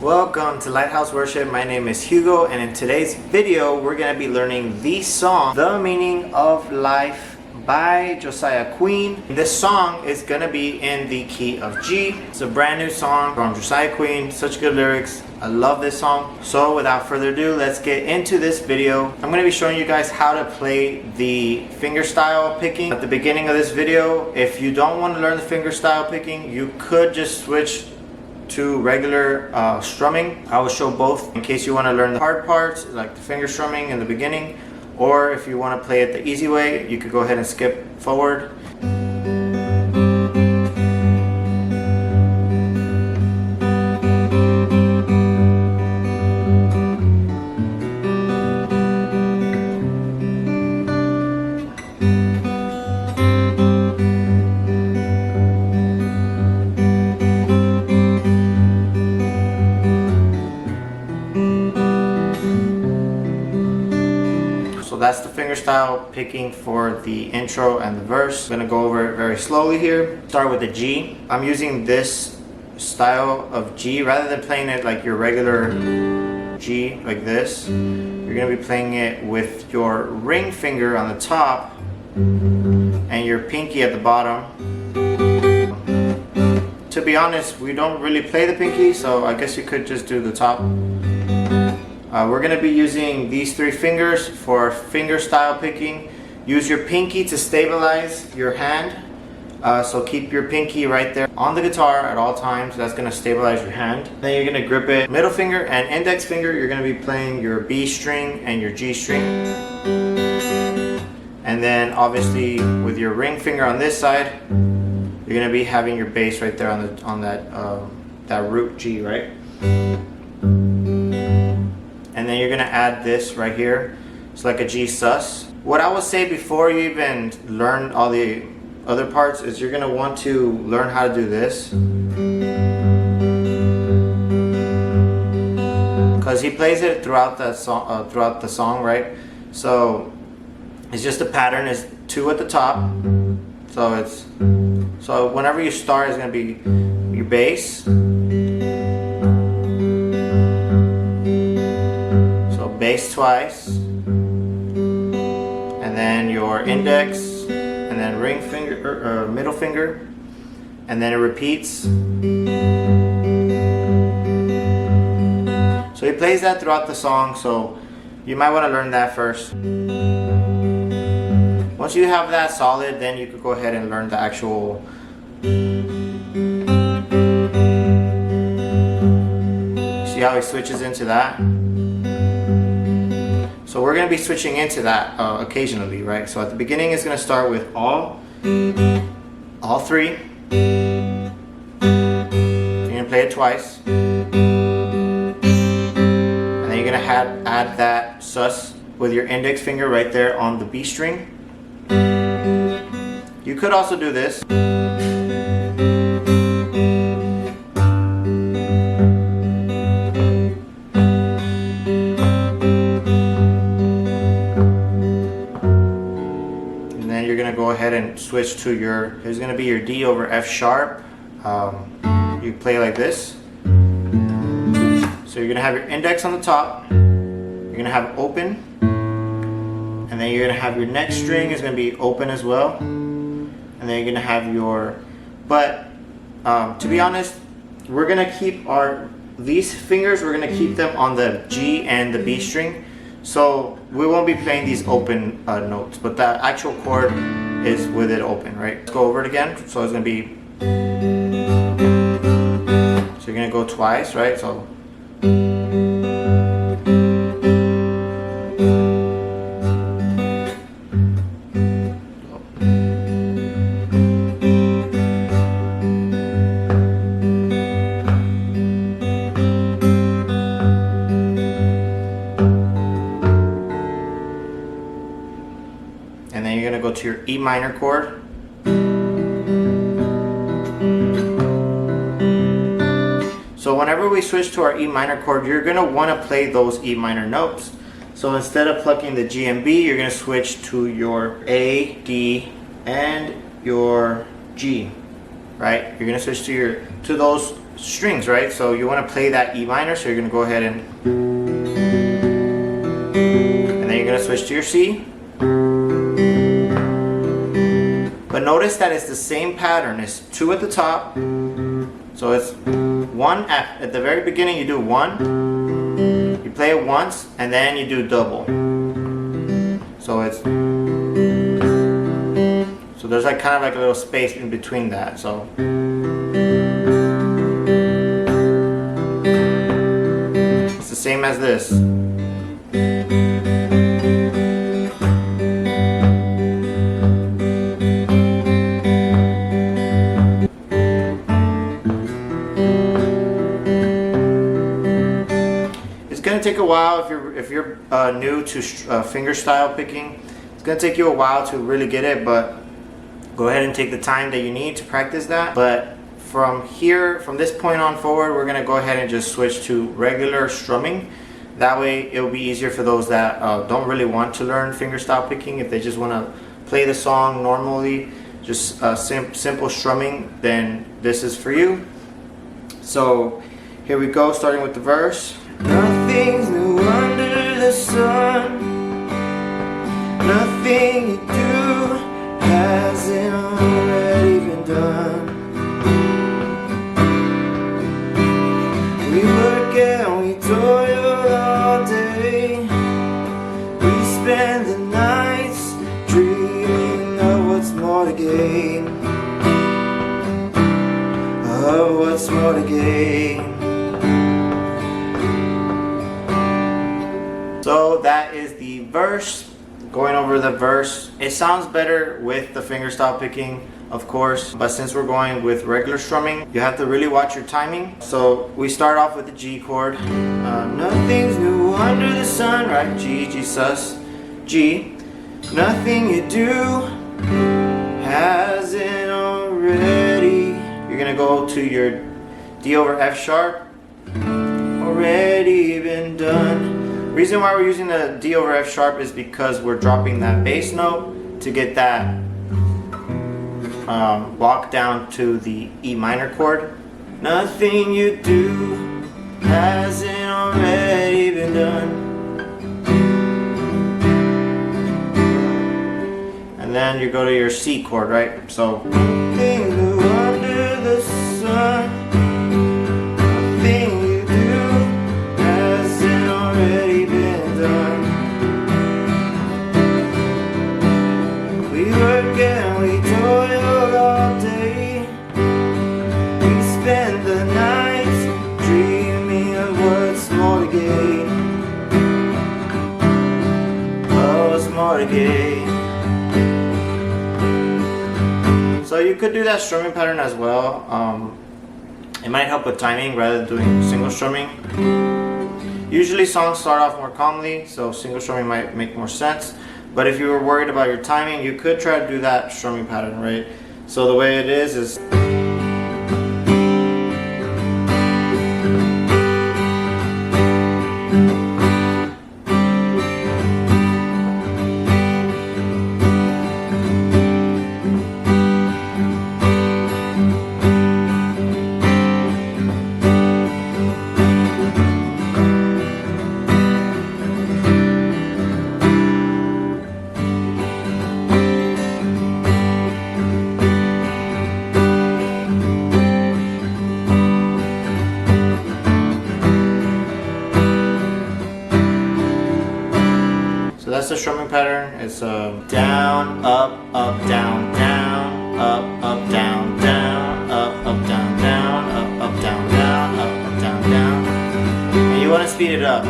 Welcome to Lighthouse Worship. My name is Hugo, and in today's video we're going to be learning the song The Meaning of Life by Josiah Queen. This song is going to be in the key of G. It's a brand new song from Josiah Queen. Such good lyrics. I love this song. So without further ado, let's get into this video. I'm going to be showing you guys how to play the fingerstyle picking at the beginning of this video. If you don't want to learn the fingerstyle picking, you could just switch to regular strumming. I will show both in case you want to learn the hard parts like the finger strumming in the beginning, or if you want to play it the easy way, you could go ahead and skip forward. That's the fingerstyle picking for the intro and the verse. I'm gonna go over it very slowly here. Start with the G. I'm using this style of G rather than playing it like your regular G like this. You're gonna be playing it with your ring finger on the top and your pinky at the bottom. To be honest, we don't really play the pinky, so I guess you could just do the top. We're going to be using these three fingers for fingerstyle picking. Use your pinky to stabilize your hand. So keep your pinky right there on the guitar at all times. That's going to stabilize your hand. Then you're going to grip it. Middle finger and index finger, you're going to be playing your B string and your G string. And then obviously with your ring finger on this side, you're going to be having your bass right there on that root G, right? And then you're gonna add this right here. It's like a G sus. What I would say before you even learn all the other parts is you're gonna want to learn how to do this, because he plays it throughout the song, right? So it's just a pattern. Is 2 at the top. So whenever you start, it's gonna be your bass. Bass twice, and then your index, and then ring finger, middle finger, and then it repeats. So he plays that throughout the song, so you might want to learn that first. Once you have that solid, then you could go ahead and learn the actual. See how he switches into that? So we're going to be switching into that occasionally, right? So at the beginning it's going to start with all three. You're going to play it twice. And then you're going to add that sus with your index finger right there on the B string. You could also do this. Go ahead and switch to here's going to be your D over F sharp. You play like this. So you're going to have your index on the top, you're going to have open, and then you're going to have your next string is going to be open as well, and then you're going to have to be honest, we're going to keep these fingers, we're going to keep them on the G and the B string. So we won't be playing these open notes, but the actual chord is with it open, right? Let's go over it again. So it's going to be, so you're going to go twice, right? So and then you're going to go to your E minor chord. So whenever we switch to our E minor chord, you're going to want to play those E minor notes. So instead of plucking the G and B, you're going to switch to your A, D, and your G, right? You're going to switch to those strings, right? So you want to play that E minor, so you're going to go ahead and then you're going to switch to your C. But notice that it's the same pattern. It's 2 at the top. So it's 1 at the very beginning, you do 1. You play it once and then you do double. So there's like kind of like a little space in between that. So it's the same as this. It's gonna take a while if you're new to fingerstyle picking. It's gonna take you a while to really get it, but go ahead and take the time that you need to practice that. But from this point on forward, we're gonna go ahead and just switch to regular strumming. That way it'll be easier for those that don't really want to learn fingerstyle picking. If they just want to play the song normally, just simple strumming, then this is for you. So here we go, starting with the verse. Nothing's new under the sun. Nothing you do hasn't already been done. We work and we toil all day. We spend the nights dreaming of what's more to gain. Of what's more to gain. So that is the verse. Going over the verse, it sounds better with the fingerstyle picking, of course, but since we're going with regular strumming, you have to really watch your timing. So we start off with the G chord. Nothing's new under the sun, right? G, G sus, G. Nothing you do hasn't already. You're gonna go to your D over F sharp. Already been done. Reason why we're using the D over F sharp is because we're dropping that bass note to get that walk down to the E minor chord. Nothing you do hasn't already been done. And then you go to your C chord, right? So nothing new under the sun. Nothing you do hasn't already been done. We work and we toil all day. We spend the nights dreaming of what's more to gain. Oh, what's more to gain. So you could do that strumming pattern as well. It might help with timing rather than doing single strumming. Usually songs start off more calmly, so single strumming might make more sense. But if you were worried about your timing, you could try to do that strumming pattern, right? So the way it is that's the strumming pattern. It's down, up, down, down, up, down, down, up, down, down, up, down, down, up, down, down. And you want to speed it up.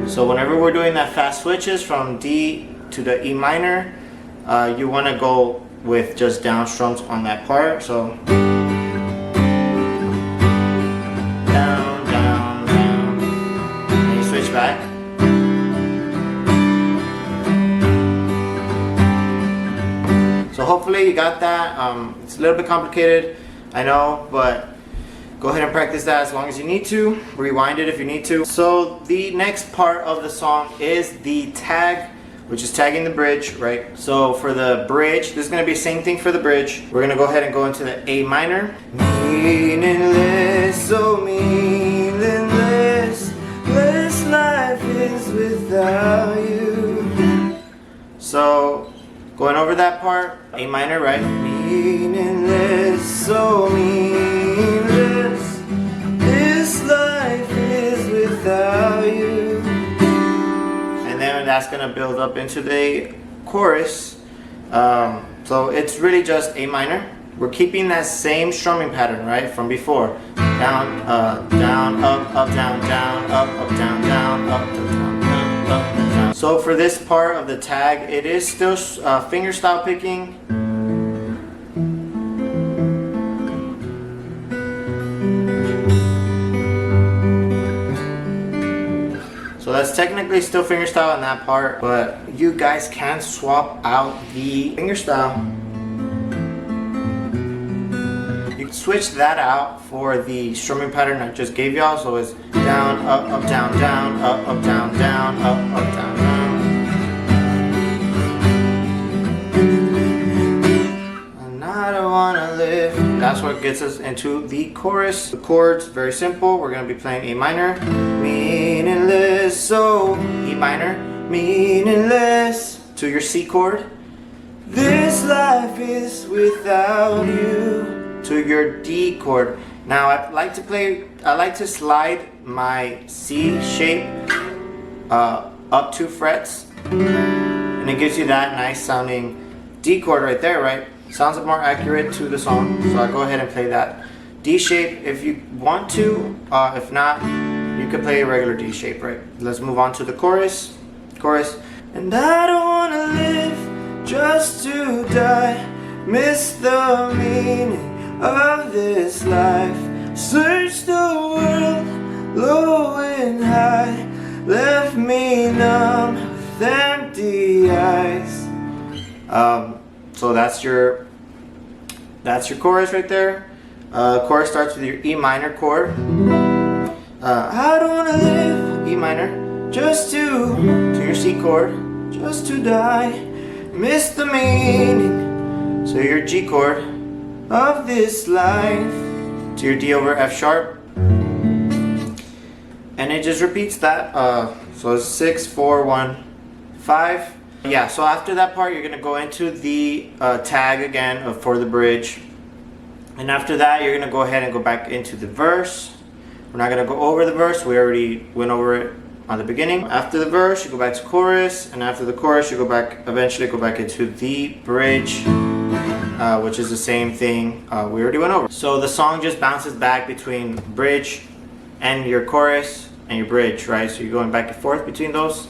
So whenever we're doing that fast switches from D to the E minor, you want to go with just down strums on that part. So down, down, down, and you switch back. So hopefully you got that. It's a little bit complicated, I know, but Go ahead and practice that as long as you need to. Rewind it if you need to. So the next part of the song is the tag, which is tagging the bridge, right? So for the bridge, this is gonna be the same thing for the bridge. We're gonna go ahead and go into the A minor. Meaningless, so meaningless, this life is without you. So going over that part, A minor, right? Meaningless, so meaningless, this life is without you. And then that's gonna build up into the chorus. So it's really just A minor. We're keeping that same strumming pattern, right, from before. Down, down, up, down, up, down, up, down, down. So for this part of the tag, it is still fingerstyle picking. So that's technically still fingerstyle in that part, but you guys can swap out the fingerstyle. You can switch that out for the strumming pattern I just gave y'all. So it's down, up, down, up, down, up, down, down. And I don't wanna live. That's what gets us into the chorus. The chords, very simple. We're gonna be playing A minor, meaningless, so E minor, meaningless, to your C chord. This life is without you, to your D chord. Now I like to slide my C shape up 2 frets, and it gives you that nice sounding D chord right there, right? Sounds more accurate to the song, so I'll go ahead and play that D shape if you want to. If not, you could play a regular D shape, right? Let's move on to the chorus. And I don't wanna live just to die, miss the meaning of this life, search the world low and high, left me numb with empty eyes. So that's your chorus right there. Chorus starts with your E minor chord. I don't wanna live, E minor, just to your C chord, just to die, miss the meaning. So your G chord of this life, to your D over F sharp, and it just repeats that. So it's 6, 4, 1, 5. Yeah, so after that part, you're gonna go into the tag again for the bridge. And after that, you're gonna go ahead and go back into the verse. We're not gonna go over the verse, we already went over it on the beginning. After the verse, you go back to chorus, and after the chorus, you eventually go back into the bridge, which is the same thing we already went over. So the song just bounces back between bridge and your chorus and your bridge, right? So you're going back and forth between those.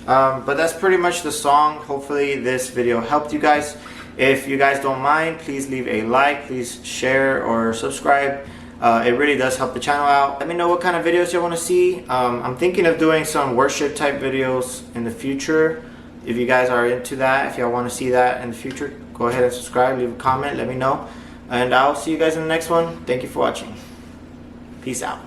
But that's pretty much the song. Hopefully this video helped you guys. If you guys don't mind, please leave a like, please share or subscribe. It really does help the channel out. Let me know what kind of videos you want to see. I'm thinking of doing some worship type videos in the future. If you guys are into that, if y'all want to see that in the future, go ahead and subscribe, leave a comment, let me know. And I'll see you guys in the next one. Thank you for watching. Peace out.